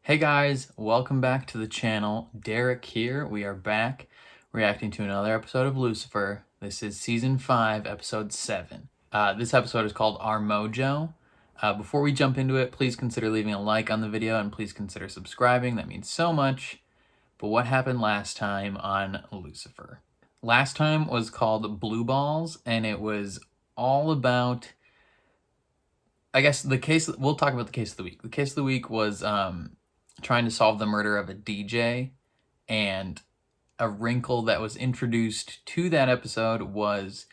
Hey guys, welcome back to the channel. Derek here. We are back reacting to another episode of Lucifer. This is season 5, episode 7. This episode is called Our Mojo. Before we jump into it, please consider leaving a like on the video and please consider subscribing. That means so much. But what happened last time on Lucifer? Last time was called Blue Balls, and it was all about, I guess, the case. We'll talk about the case of the week. The case of the week was trying to solve the murder of a DJ, and a wrinkle that was introduced to that episode was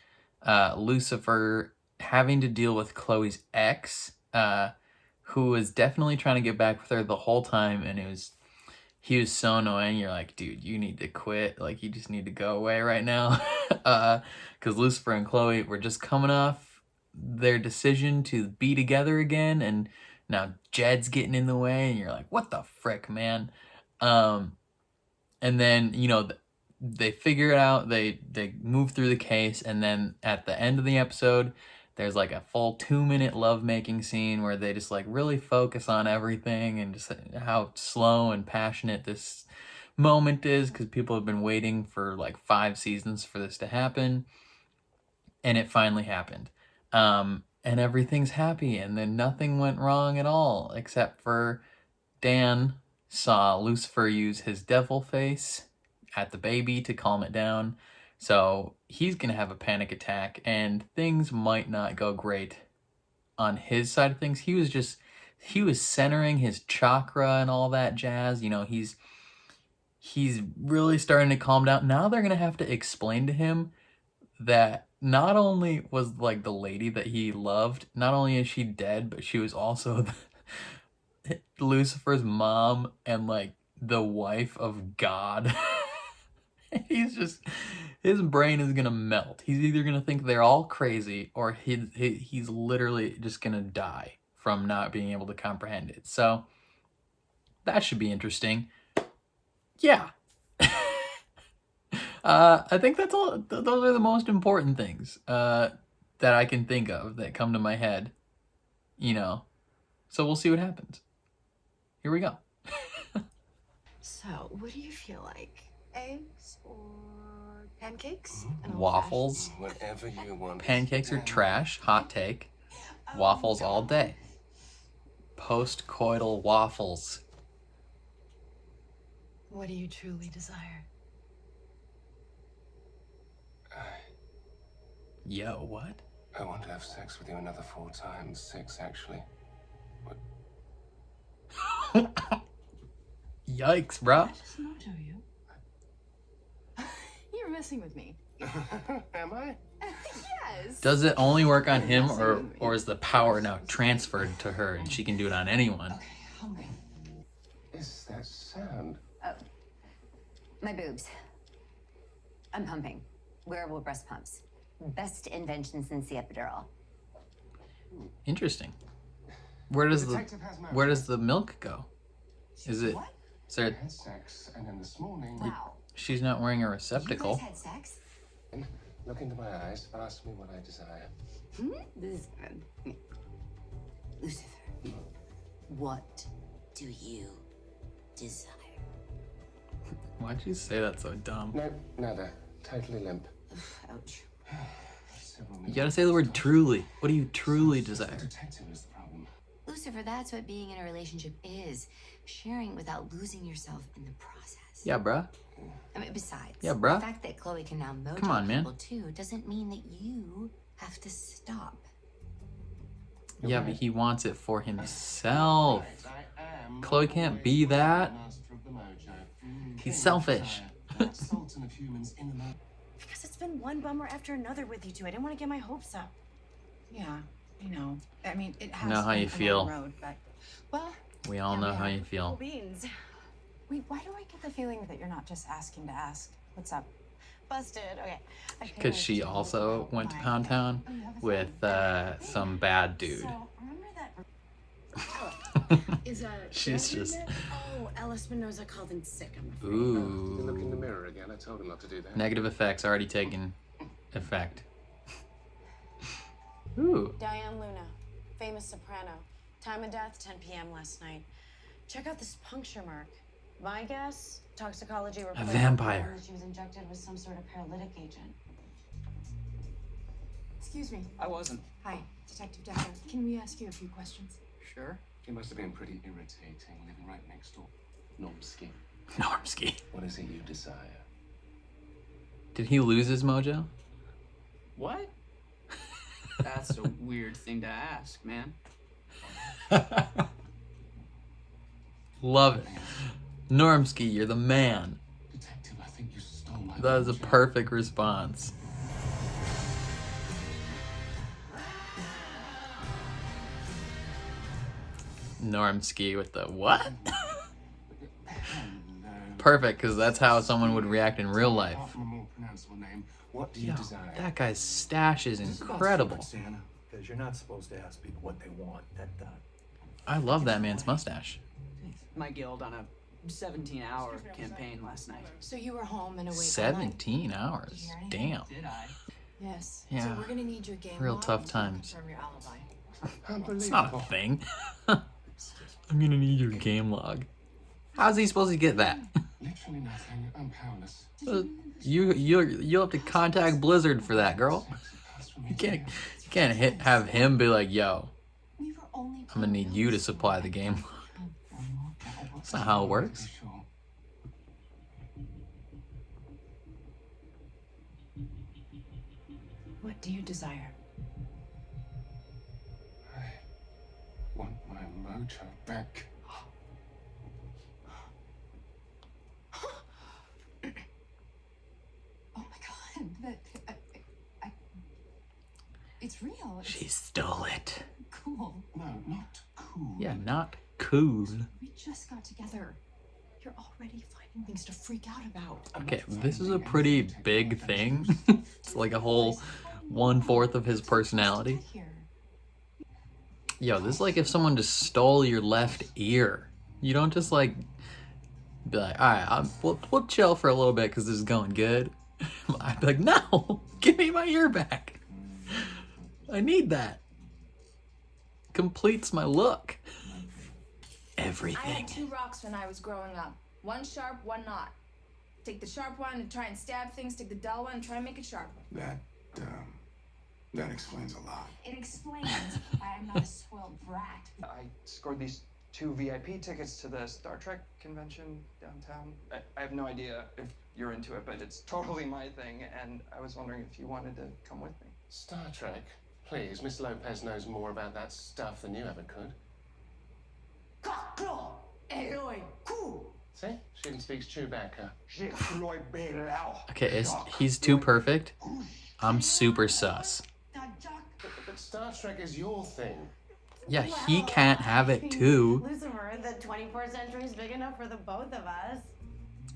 Lucifer having to deal with Chloe's ex, who was definitely trying to get back with her the whole time, and he was so annoying. You're like, dude, you need to quit. Like, you just need to go away right now. Because Lucifer and Chloe were just coming off their decision to be together again, and now Jed's getting in the way, and you're like, what the frick, man? And then, you know, they figure it out, they move through the case, and then at the end of the episode, there's like a full 2-minute lovemaking scene where they just like really focus on everything and just how slow and passionate this moment is, because people have been waiting for like 5 seasons for this to happen, and it finally happened. And everything's happy, and then nothing went wrong at all, except for Dan saw Lucifer use his devil face at the baby to calm it down. So he's gonna have a panic attack, and things might not go great on his side of things. He was centering his chakra and all that jazz. You know, he's really starting to calm down. Now they're gonna have to explain to him that not only was like the lady that he loved, not only is she dead, but she was also Lucifer's mom and like the wife of God. His brain is gonna melt. He's either gonna think they're all crazy, or he's literally just gonna die from not being able to comprehend it. So that should be interesting. Yeah. I think that's all. Those are the most important things that I can think of that come to my head, you know. So we'll see what happens. Here we go. So, what do you feel like? Eggs or pancakes? Waffles. Whatever you want. Pancakes are trash. Hot take. Waffles all day. Post-coital waffles. What do you truly desire? Yo, what? I want to have sex with you another 4 times. 6, actually. What? Yikes, bro. That is Mojo, you. You're messing with me. Am I? Yes. Does it only work on him, or is the power now transferred to her and she can do it on anyone? Okay, hungry. Is that sound? Oh, my boobs. I'm pumping. Wearable breast pumps. Best invention since the epidural. Interesting. Where does the milk go? Is there? I had sex, and then this morning. Wow. She's not wearing a You receptacle. guys had sex? Look into my eyes. Ask me what I desire. This is good. Lucifer, what do you desire? Why'd you say that so dumb? No, nada. Totally limp. Ouch. You gotta say the word truly. What do you truly desire? Detective is the problem. Lucifer, that's what being in a relationship is. Sharing without losing yourself in the process. Yeah, bruh. I mean, besides, Yeah, bruh. the fact that Chloe can now mojo Come on, man. people too doesn't mean that you have to stop. Yeah, but he wants it for himself. Chloe can't be that. He's selfish. Because it's been one bummer after another with you two. I didn't want to get my hopes up. Yeah, I know. I mean, it has Know how been you a feel. long road, but well, We all know how you Cool feel. beans. Wait, why do I get the feeling that you're not just asking to ask? What's up? Busted. Okay. Because she also went to Pound Town with some bad dude. So, remember that... is She's just... Oh, Ella Spinoza called in sick, I'm afraid. Did you look in the Ooh. mirror again? I told him not to do that. Negative effects already taken effect. Ooh. Diane Luna, famous soprano. Time of death, 10 p.m. last night. Check out this puncture mark. My guess, toxicology reported vampire. that she was injected with some sort of paralytic agent. Excuse me. I wasn't. Hi, Detective Decker. Can we ask you a few questions? Sure. He must have been pretty irritating, living right next door. Normski. Normski. What is it you desire? Did he lose his mojo? What? That's a weird thing to ask, man. Love it. Normski, you're the man. Detective, I think you stole my That is a mojo. perfect response. Normski with the what? Hello. Perfect, because that's how someone would react in real life. Apart from a more pronounceable name, what do you Yo, desire? that guy's stash is incredible. Santa, because you're not supposed to ask people what they want. That I love that man's mustache. My guild on a 17-hour campaign last night. So you were home and awake all night. 17 hours. Damn. Did I? Yes. Yeah. So we're gonna need your game Real log tough to times. confirm your alibi. It's not a thing. I'm gonna need your game log. How's he supposed to get that? Literally nothing. I'm powerless. You'll have to contact Blizzard for that, girl. You can't have him be like, yo, We were only I'm gonna need you to supply the game. That's not how it works. Sure. What do you desire? I want my mojo back. Oh my god, it's real. It's She stole it. cool. No, not cool. Yeah, not cool. We just got together. You're already finding things to freak out about. Okay, this is a pretty big thing. It's like a whole 1/4 of his personality. Here. Yo, this is like if someone just stole your left ear. You don't just like be like, all right, we'll chill for a little bit because this is going good. I'd be like, no, give me my ear back. I need that. Completes my look. I Everything. had 2 rocks when I was growing up. One sharp, one not. Take the sharp one and try and stab things, take the dull one and try and make it sharp. That explains a lot. It explains I'm not a spoiled brat. I scored these 2 VIP tickets to the Star Trek convention downtown. I have no idea if you're into it, but it's totally my thing, and I was wondering if you wanted to come with me. Star Trek? Please, Miss Lopez knows more about that stuff than you ever could. See? She even speaks Chewbacca. Okay, he's too perfect. I'm super sus. But Star Trek is your thing. Yeah, he can't have it too. Lucifer, the 24th century is big enough for the both of us.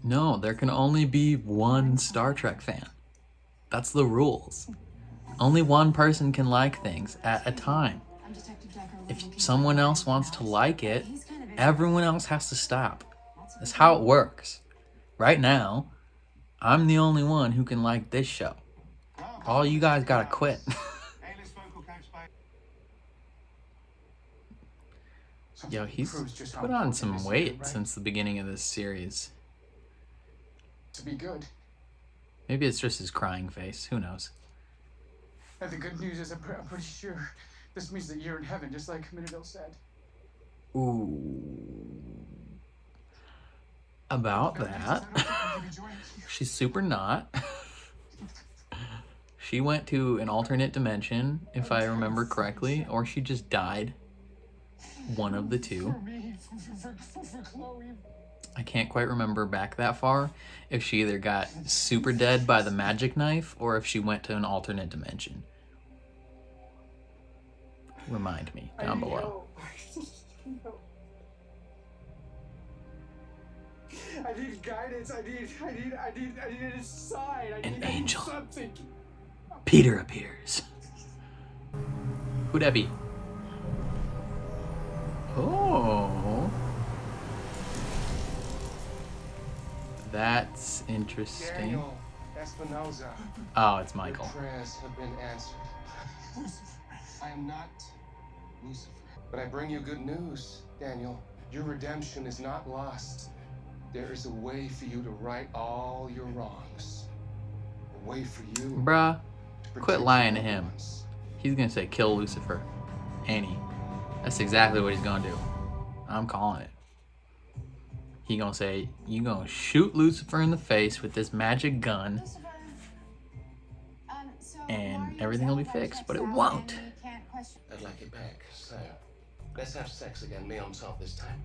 No, there can only be one Star Trek fan. That's the rules. Only one person can like things at a time. I'm Detective Decker. If someone else wants to like it, everyone else has to stop. That's how it works. Right now, I'm the only one who can like this show. All you guys gotta quit. Yo, he's put on some weight since the beginning of this series. To be good. Maybe it's just his crying face. Who knows? And the good news is I'm pretty sure this means that you're in heaven, just like Minadil said. Ooh. About that. She's super not. She went to an alternate dimension, if I remember correctly, or she just died. One of the two. I can't quite remember back that far if she either got super dead by the magic knife or if she went to an alternate dimension. Remind me down below. I need guidance. I need a sign. An angel. Something. Peter appears. Who'd that be? Oh. That's interesting. Daniel Espinosa. Oh, it's Michael. Your prayers have been answered. I am not Lucifer, but I bring you good news, Daniel. Your redemption is not lost. There is a way for you to right all your wrongs. A way for you. Bruh, to quit protect lying to your him. loved ones. He's gonna say kill Lucifer. Ain't he? That's exactly what he's gonna do. I'm calling it. He gonna say, you gonna shoot Lucifer in the face with this magic gun, Lucifer, so and Mario everything will be Salazar fixed, checks but it out, won't. and we can't question- I'd like it back. So, let's have sex again. Me on top this time.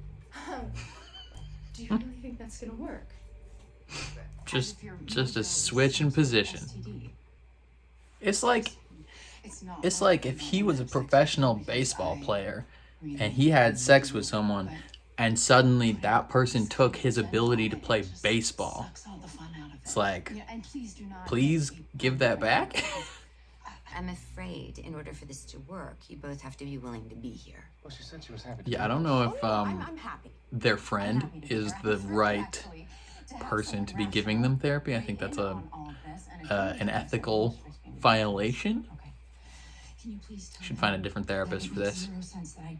Do you really think that's gonna work? Just a switch in position. It's like if he was a professional baseball player and he had sex with someone and suddenly that person took his ability to play baseball. It's like, please give that back? I'm afraid in order for this to work, you both have to be willing to be here. Well, she said she was happy to Yeah, I do don't this. know if I'm happy. their friend I'm happy to be is here. the I'm thrilled, right actually, to have person someone to be rational giving them therapy. I think weigh that's in a on all of this, and an ethical violation. Okay. Can you please tell Should me find a different therapist that for it makes this. zero sense that I...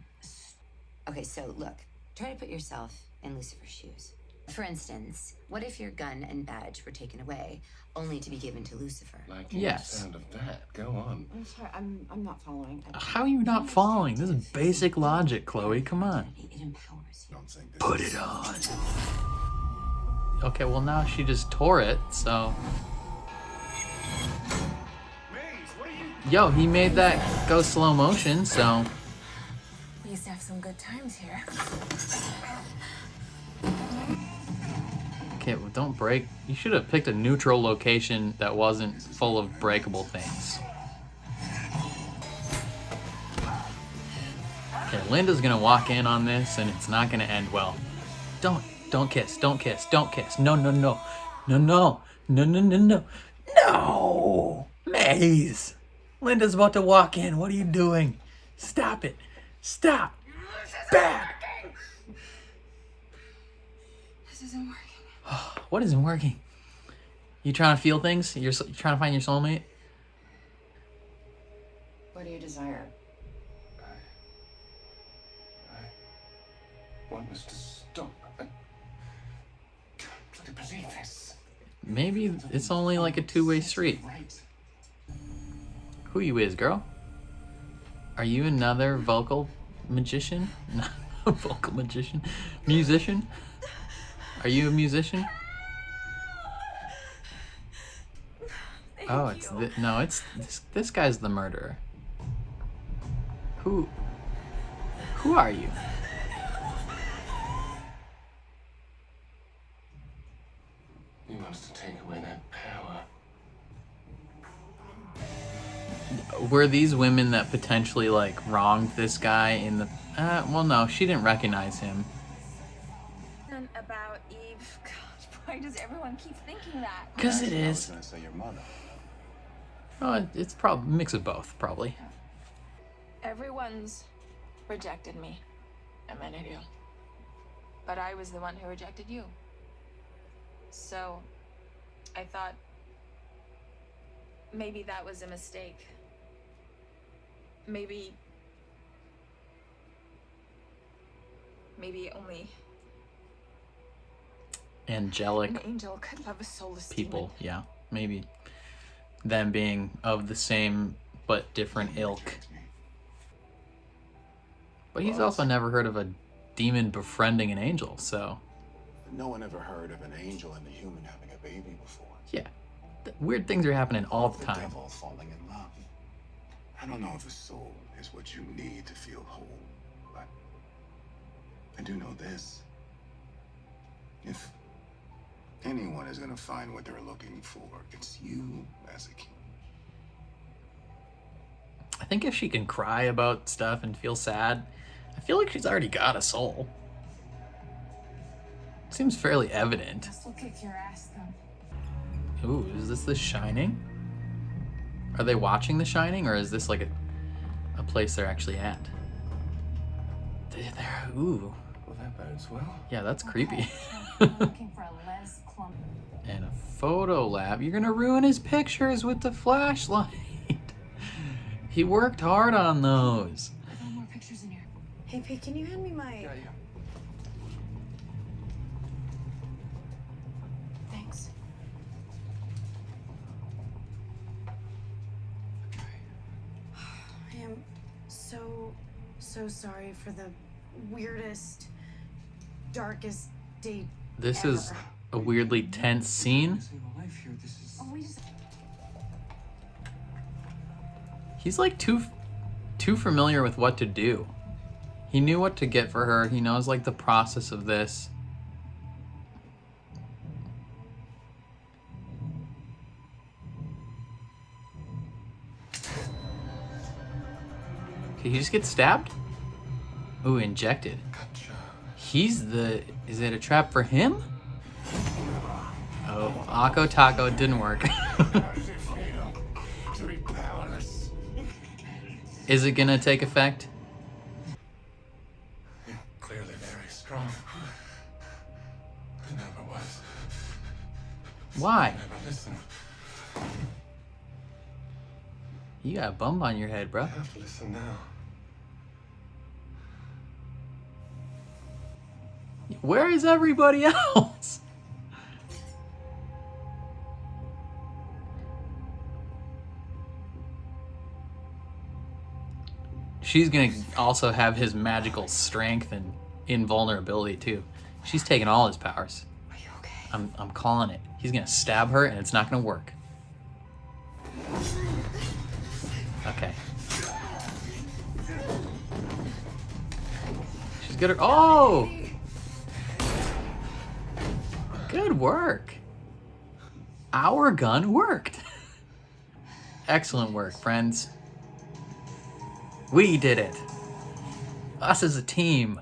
Okay, so look, try to put yourself in Lucifer's shoes. For instance, what if your gun and badge were taken away, only to be given to Lucifer? Like Yes. the sound of that. Go on. I'm sorry, I'm not following. How are you not following? This is basic logic, Chloe. Come on. It empowers you. Put it on. Okay, well now she just tore it, so. Yo, he made that go slow motion, so. We used to have some good times here. Okay, well, don't break. You should have picked a neutral location that wasn't full of breakable things. Okay, Linda's gonna walk in on this and it's not gonna end well. Don't kiss, don't kiss, don't kiss. No, no, no. No, no. No, no, no, no. No! Maze! Linda's about to walk in. What are you doing? Stop it. Stop. Bad. This isn't working. What isn't working? You trying to feel things? You're trying to find your soulmate? What do you desire? I want us to stop. I can't bloody believe this. Maybe it's only like a two-way street. Who you is, girl? Are you another vocal magician? Not a vocal magician. Musician? Are you a musician? Oh, it's no, it's this guy's the murderer. Who are you? You want us to take away that power. Were these women that potentially like wronged this guy in the well, no, she didn't recognize him. About Eve. God, why does everyone keep thinking that? Because it I was is. gonna say your mother. Oh, it's probably mix of both, probably. Everyone's rejected me. I mean, I do. But I was the one who rejected you. So, I thought maybe that was a mistake. Maybe only Angelic an angel could love a soulless people, yeah, maybe. Them being of the same but different ilk. But he's also never heard of a demon befriending an angel, so. No one ever heard of an angel and a human having a baby before. Yeah. Weird things are happening all the time. Devil falling in love. I don't know if a soul is what you need to feel whole, but I do know this. If anyone is gonna find what they're looking for, it's you as a king. I think if she can cry about stuff and feel sad, I feel like she's already got a soul. Seems fairly evident. I'll kick your ass, though. Ooh, is this The Shining? Are they watching The Shining, or is this like a place they're actually at? They're ooh. Well, that bodes well. Yeah, that's creepy. I'm looking for a Les Clump. And a photo lab. You're gonna ruin his pictures with the flashlight. He worked hard on those. I found more pictures in here. Hey, Pete, can you hand me my... Yeah. so sorry for the weirdest, darkest date This ever. is a weirdly tense scene. Oh, we just... He's like too familiar with what to do. He knew what to get for her. He knows like the process of this. Okay, he just gets stabbed? Ooh, injected. He's the... Is it a trap for him? Oh, Akko Taco, it didn't work. Is it gonna take effect? You're clearly very strong. I never was. Why? Never listened. You got a bump on your head, bro. I have to listen now. Where is everybody else? She's gonna also have his magical strength and invulnerability too. She's taking all his powers. Are you okay? I'm calling it. He's gonna stab her and it's not gonna work. Okay. She's good. Oh! Good work. Our gun worked. Excellent work, friends. We did it. Us as a team.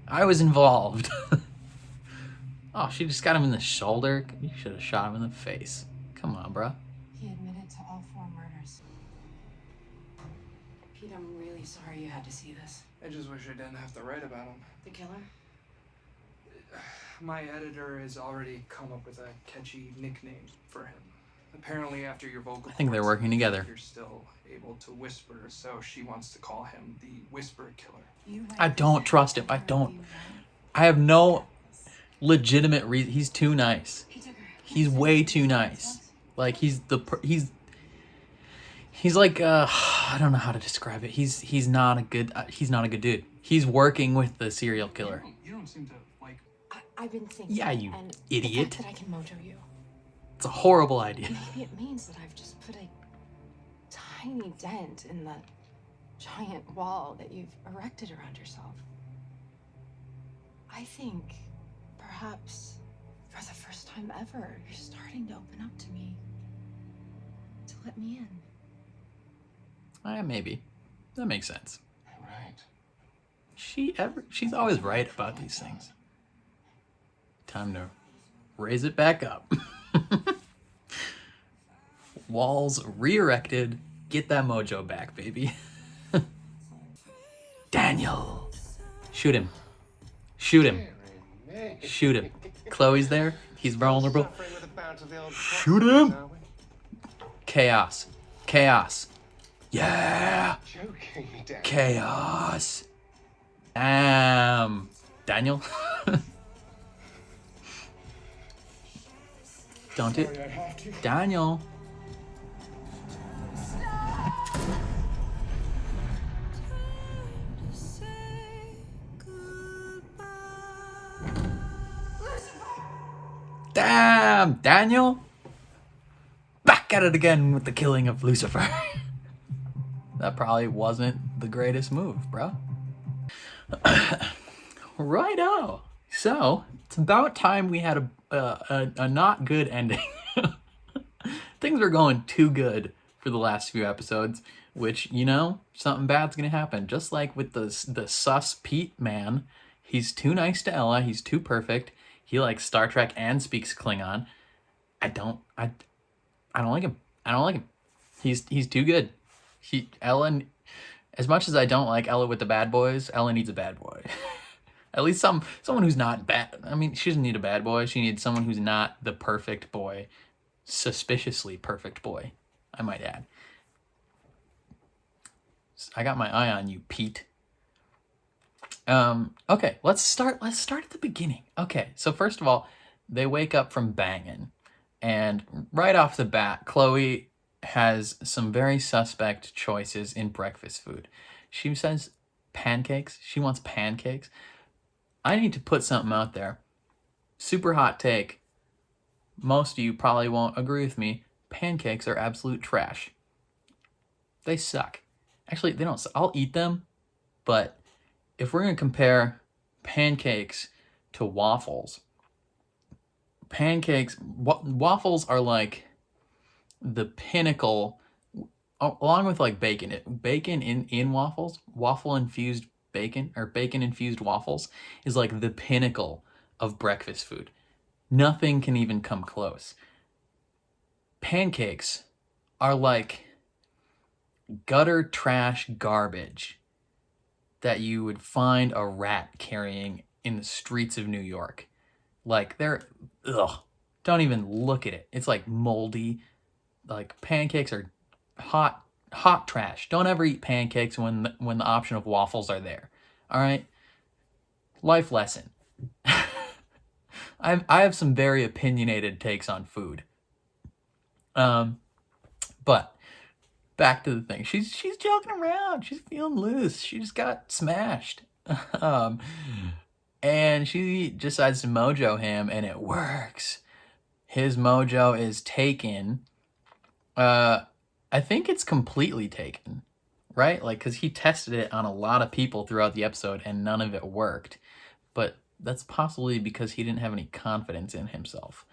I was involved. Oh, she just got him in the shoulder. You should have shot him in the face. Come on, bro. He admitted to all 4 murders. Pete, I'm really sorry you had to see this. I just wish I didn't have to write about him. The killer? My editor has already come up with a catchy nickname for him. Apparently, after your vocal I think they're cords, working together. you're still able to whisper, so she wants to call him the Whisper Killer. I don't trust him. I don't. I have no legitimate reason. He's too nice. He's way too nice. Like he's like I don't know how to describe it. He's not a good dude. He's working with the serial killer. You don't seem to like. I've been thinking. Yeah, you and idiot. The fact that I can mojo you. It's a horrible idea. Maybe it means that I've just put a tiny dent in the giant wall that you've erected around yourself. I think perhaps for the first time ever, you're starting to open up to me. To let me in. Maybe. That makes sense. Right. She's always right about these things. Time to raise it back up. Walls re-erected. Get that mojo back, baby. Daniel. Shoot him. Shoot him. Shoot him. Chloe's there. He's vulnerable. Shoot him. Chaos. Chaos. Yeah. Chaos. Daniel. Don't do it. Daniel. Damn, Daniel. Back at it again with the killing of Lucifer. That probably wasn't the greatest move, bro. Righto. So, it's about time we had a not good ending. Things were going too good for the last few episodes, which, you know, something bad's gonna happen. Just like with the sus Pete man, he's too nice to Ella, he's too perfect. He likes Star Trek and speaks Klingon. I don't like him. I don't like him. He's too good. Ella, as much as I don't like Ella with the bad boys, Ella needs a bad boy. At least someone who's not bad. I mean, she doesn't need a bad boy. She needs someone who's not the perfect boy. Suspiciously perfect boy, I might add. I got my eye on you, Pete. Okay, let's start at the beginning. Okay, so first of all, they wake up from banging, and right off the bat, Chloe has some very suspect choices in breakfast food. She says Pancakes. She wants pancakes. I need to put something out there. Super hot take. Most of you probably won't agree with me. Pancakes are absolute trash. They suck. Actually, they don't suck. I'll eat them, but if we're going to compare pancakes to waffles, waffles are like the pinnacle, along with like bacon. Bacon in waffles, waffle infused bacon or bacon infused waffles is like the pinnacle of breakfast food. Nothing can even come close. Pancakes are like gutter trash garbage that you would find a rat carrying in the streets of New York. Like don't even look at it. It's like moldy. Like pancakes are hot trash. Don't ever eat pancakes when the option of waffles are there. All right? Life lesson. I have some very opinionated takes on food. But back to the thing. She's joking around. She's feeling loose. She just got smashed. And she decides to mojo him, and it works. His mojo is taken. I think it's completely taken, right? Like, because he tested it on a lot of people throughout the episode, and none of it worked. But that's possibly because he didn't have any confidence in himself.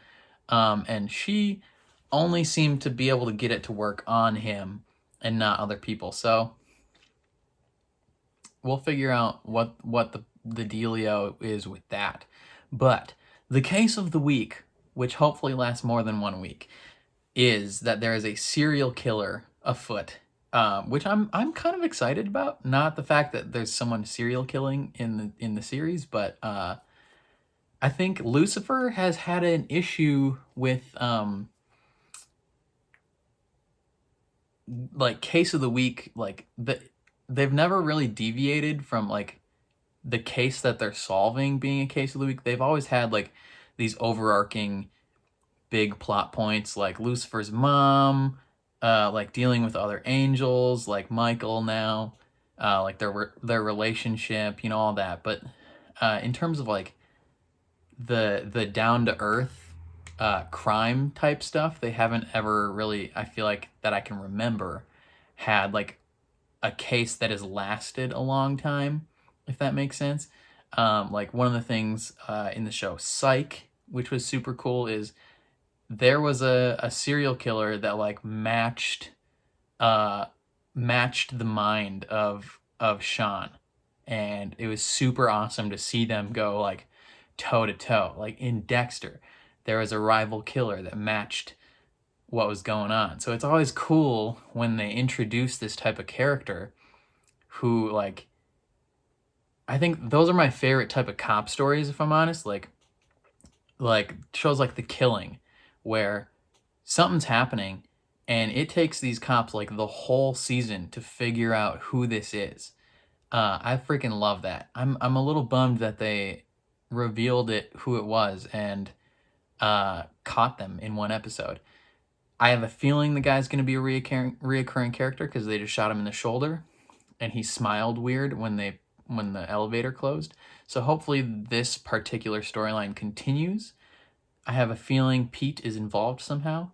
And she only seemed to be able to get it to work on him and not other people. So we'll figure out what the dealio is with that. But the case of the week, which hopefully lasts more than 1 week, is that there is a serial killer afoot, which I'm kind of excited about. Not the fact that there's someone serial killing in the series, but I think Lucifer has had an issue with like case of the week, like they've never really deviated from like the case that they're solving being a case of the week. They've always had like these overarching big plot points, like Lucifer's mom, like dealing with other angels, like Michael now, like their relationship, you know, all that. But in terms of like the down to earth crime type stuff, they haven't ever really, I feel like that I can remember, had like a case that has lasted a long time, if that makes sense. Like one of the things in the show Psych, which was super cool, is there was a serial killer that like matched the mind of Sean, and it was super awesome to see them go like toe to toe. Like in Dexter, there was a rival killer that matched what was going on. So it's always cool when they introduce this type of character who, like, I think those are my favorite type of cop stories, if I'm honest. Like shows like The Killing, where something's happening and it takes these cops like the whole season to figure out who this is. I freaking love that. I'm a little bummed that they revealed who it was and caught them in one episode. I have a feeling the guy's going to be a reoccurring character because they just shot him in the shoulder and he smiled weird when the elevator closed. So hopefully this particular storyline continues. I have a feeling Pete is involved somehow.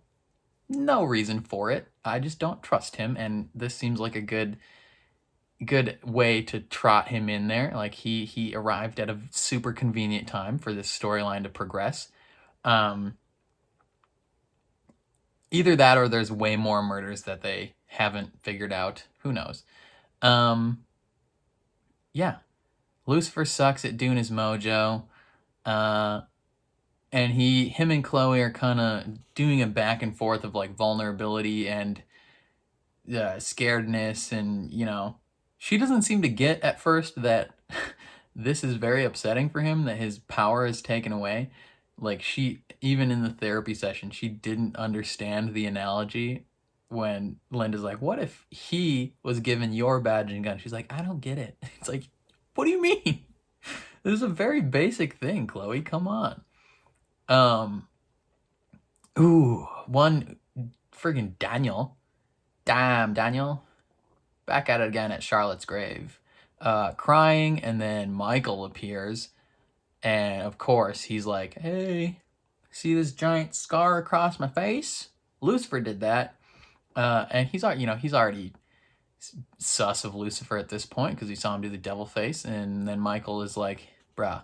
No reason for it. I just don't trust him, and this seems like a good way to trot him in there. Like he arrived at a super convenient time for this storyline to progress. Either that or there's way more murders that they haven't figured out. Who knows? Yeah. Lucifer sucks at doing his mojo. And him and Chloe are kind of doing a back and forth of like vulnerability and scaredness. And, you know, she doesn't seem to get at first that this is very upsetting for him, that his power is taken away. Like even in the therapy session, she didn't understand the analogy when Linda's like, what if he was given your badge and gun? She's like, I don't get it. It's like, what do you mean? This is a very basic thing, Chloe. Come on. One friggin' Daniel. Damn, Daniel. Back at it again at Charlotte's grave. crying, and then Michael appears, and of course he's like, hey, see this giant scar across my face? Lucifer did that. And he's already sus of Lucifer at this point because he saw him do the devil face, and then Michael is like, bruh,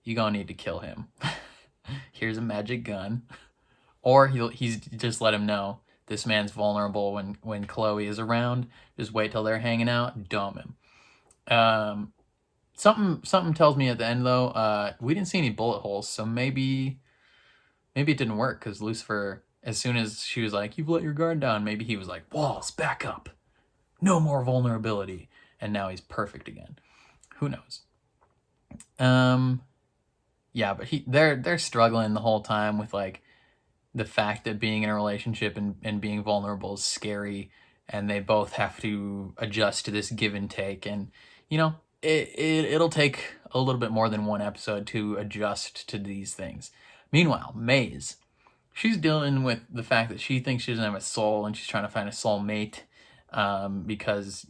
you gonna need to kill him. Here's a magic gun. Or he's just let him know this man's vulnerable when Chloe is around. Just wait till they're hanging out, dumb him. Something tells me at the end though, we didn't see any bullet holes, so maybe it didn't work because Lucifer, as soon as she was like, you've let your guard down, maybe he was like, walls, back up. No more vulnerability. And now he's perfect again. Who knows? Yeah, but they're struggling the whole time with like the fact that being in a relationship and being vulnerable is scary, and they both have to adjust to this give and take. And you know, it'll take a little bit more than one episode to adjust to these things. Meanwhile, Maze, she's dealing with the fact that she thinks she doesn't have a soul, and she's trying to find a soul mate, because,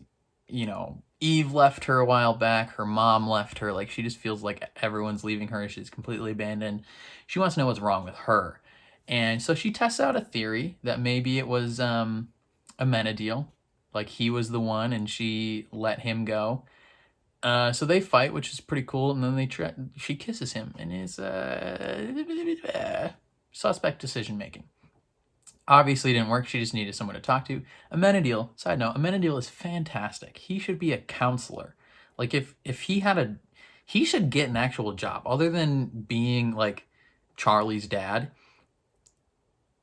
you know, Eve left her a while back, her mom left her, like she just feels like everyone's leaving her, she's completely abandoned. She wants to know what's wrong with her. And so she tests out a theory that maybe it was Amenadiel, like he was the one and she let him go. So they fight, which is pretty cool, and then she kisses him, and it's suspect decision making. Obviously didn't work. She just needed someone to talk to. Amenadiel, side note, Amenadiel is fantastic. He should be a counselor. Like if he should get an actual job other than being like Charlie's dad.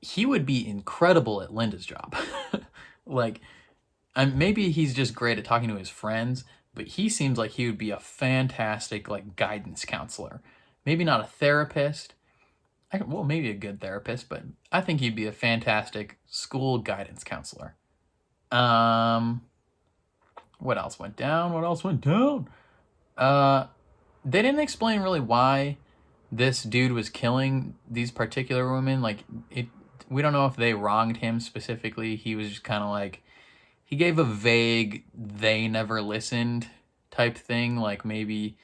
He would be incredible at Linda's job. Like, maybe he's just great at talking to his friends, but he seems like he would be a fantastic like guidance counselor. Maybe not a therapist. Well, maybe a good therapist, but I think he'd be a fantastic school guidance counselor. What else went down? They didn't explain really why this dude was killing these particular women. Like, we don't know if they wronged him specifically. He was just kind of like, he gave a vague, they never listened type thing. Like maybe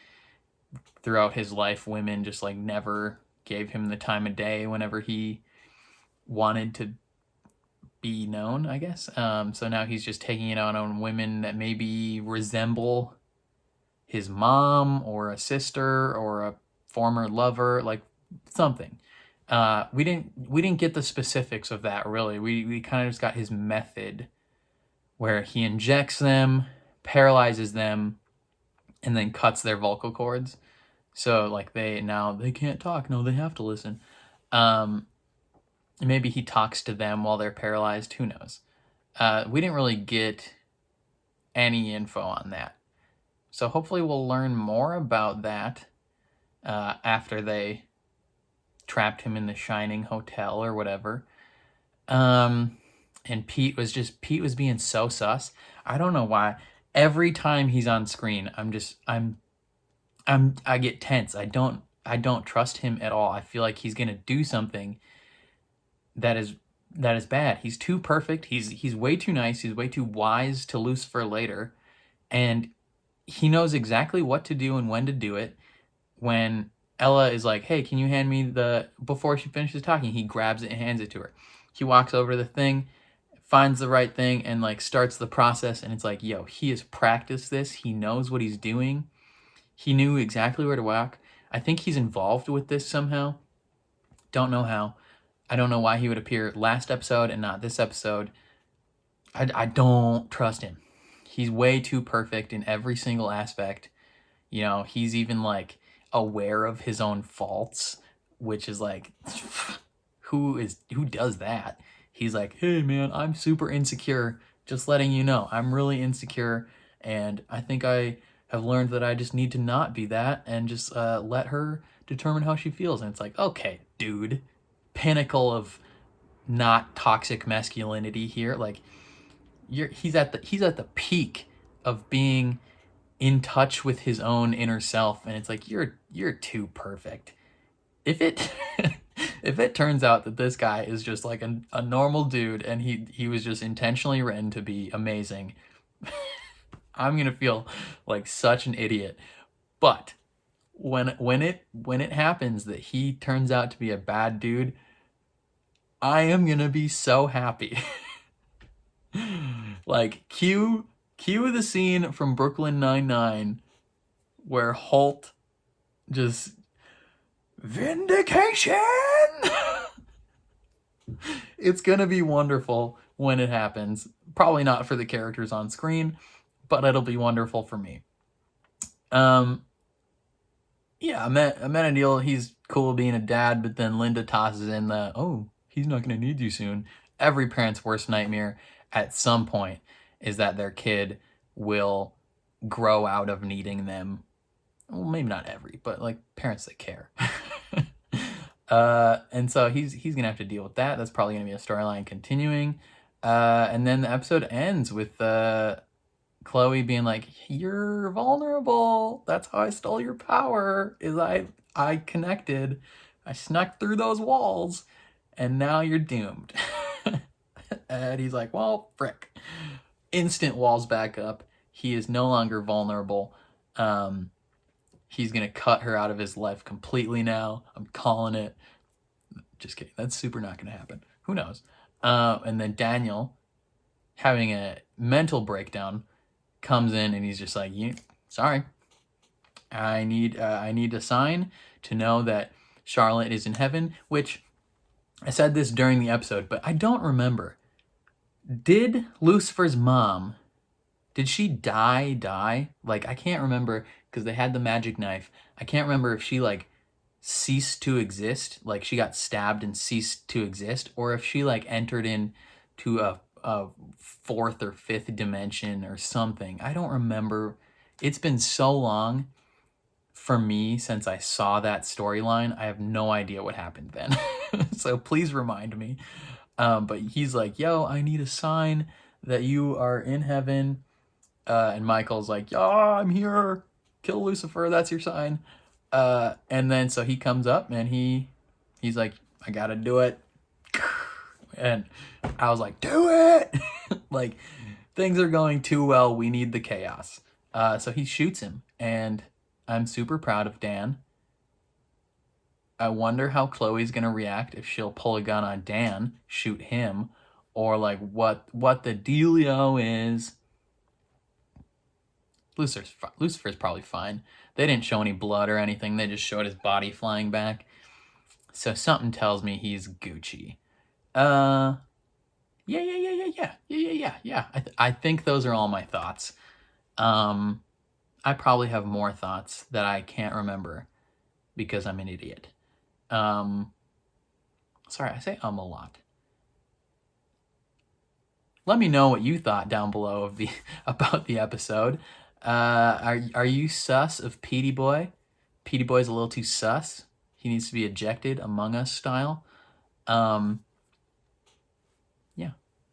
throughout his life, women just like never gave him the time of day whenever he wanted to be known, I guess. So now he's just taking it out on women that maybe resemble his mom or a sister or a former lover, like something. We didn't get the specifics of that really. We kind of just got his method where he injects them, paralyzes them, and then cuts their vocal cords. So like they can't talk. No, they have to listen. Maybe he talks to them while they're paralyzed. Who knows? We didn't really get any info on that. So hopefully we'll learn more about that after they trapped him in the Shining Hotel or whatever. And Pete was being so sus. I don't know why. Every time he's on screen, I get tense. I don't trust him at all. I feel like he's gonna do something that is bad. He's too perfect. He's way too nice. He's way too wise to Lucifer later, and he knows exactly what to do and when to do it. When Ella is like, hey, can you hand me before she finishes talking, he grabs it and hands it to her. He walks over to the thing, finds the right thing, and like starts the process, and it's like, yo, he has practiced this. He knows what he's doing. He knew exactly where to walk. I think he's involved with this somehow. Don't know how. I don't know why he would appear last episode and not this episode. I don't trust him. He's way too perfect in every single aspect. You know, he's even like aware of his own faults, which is like, who does that? He's like, hey man, I'm super insecure. Just letting you know, I'm really insecure, and I think I have learned that I just need to not be that and just let her determine how she feels. And it's like, okay, dude, pinnacle of not toxic masculinity here. Like, he's at the peak of being in touch with his own inner self, and it's like, you're too perfect. If it turns out that this guy is just like a normal dude and he was just intentionally written to be amazing, I'm gonna feel like such an idiot. But when it happens that he turns out to be a bad dude, I am gonna be so happy. Like cue the scene from Brooklyn Nine-Nine where Holt just vindication. It's gonna be wonderful when it happens. Probably not for the characters on screen, but it'll be wonderful for me. Yeah, Amenadiel, he's cool being a dad, but then Linda tosses in the, oh, he's not gonna need you soon. Every parent's worst nightmare at some point is that their kid will grow out of needing them. Well, maybe not every, but like parents that care. And so he's gonna have to deal with that. That's probably gonna be a storyline continuing. And then the episode ends with Chloe being like, you're vulnerable. That's how I stole your power, is I connected. I snuck through those walls, and now you're doomed. And he's like, well, frick. Instant walls back up. He is no longer vulnerable. He's going to cut her out of his life completely now. I'm calling it. Just kidding. That's super not going to happen. Who knows? And then Daniel, having a mental breakdown, comes in and he's just like, sorry. I need a sign to know that Charlotte is in heaven, which I said this during the episode, but I don't remember. Did Lucifer's mom, did she die? Like, I can't remember because they had the magic knife. I can't remember if she like ceased to exist, like she got stabbed and ceased to exist, or if she like entered into a fourth or fifth dimension or something. I don't remember. It's been so long for me since I saw that storyline. I have no idea what happened then. So please remind me. But he's like, yo, I need a sign that you are in heaven. And Michael's like, yo, I'm here. Kill Lucifer. That's your sign. And then so he comes up and he's like, I gotta do it. And I was like, do it. Like, things are going too well. We need the chaos. So he shoots him, and I'm super proud of Dan. I wonder how Chloe's gonna react if she'll pull a gun on Dan, shoot him, or like what the dealio is. Lucifer's probably fine. They didn't show any blood or anything. They just showed his body flying back. So something tells me he's Gucci. Yeah. I think those are all my thoughts. I probably have more thoughts that I can't remember because I'm an idiot. Sorry, I say a lot. Let me know what you thought down below about the episode. Are you sus of Petey Boy? Petey Boy's a little too sus. He needs to be ejected, Among Us style. Yeah.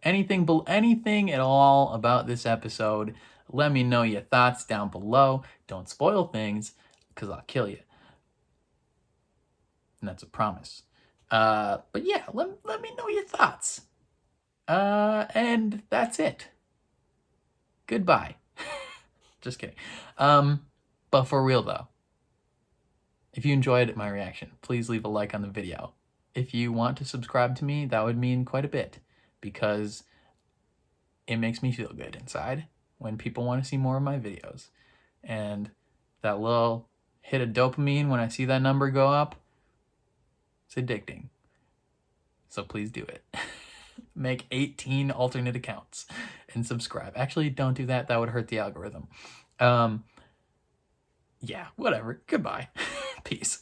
Anything at all about this episode, let me know your thoughts down below. Don't spoil things, because I'll kill you. And that's a promise. But yeah, let me know your thoughts. And that's it. Goodbye. Just kidding. But for real though, if you enjoyed my reaction, please leave a like on the video. If you want to subscribe to me, that would mean quite a bit, because it makes me feel good inside when people want to see more of my videos. And that little hit of dopamine when I see that number go up, it's addicting. So please do it. Make 18 alternate accounts and subscribe. Actually, don't do that. That would hurt the algorithm. Yeah, whatever. Goodbye. Peace.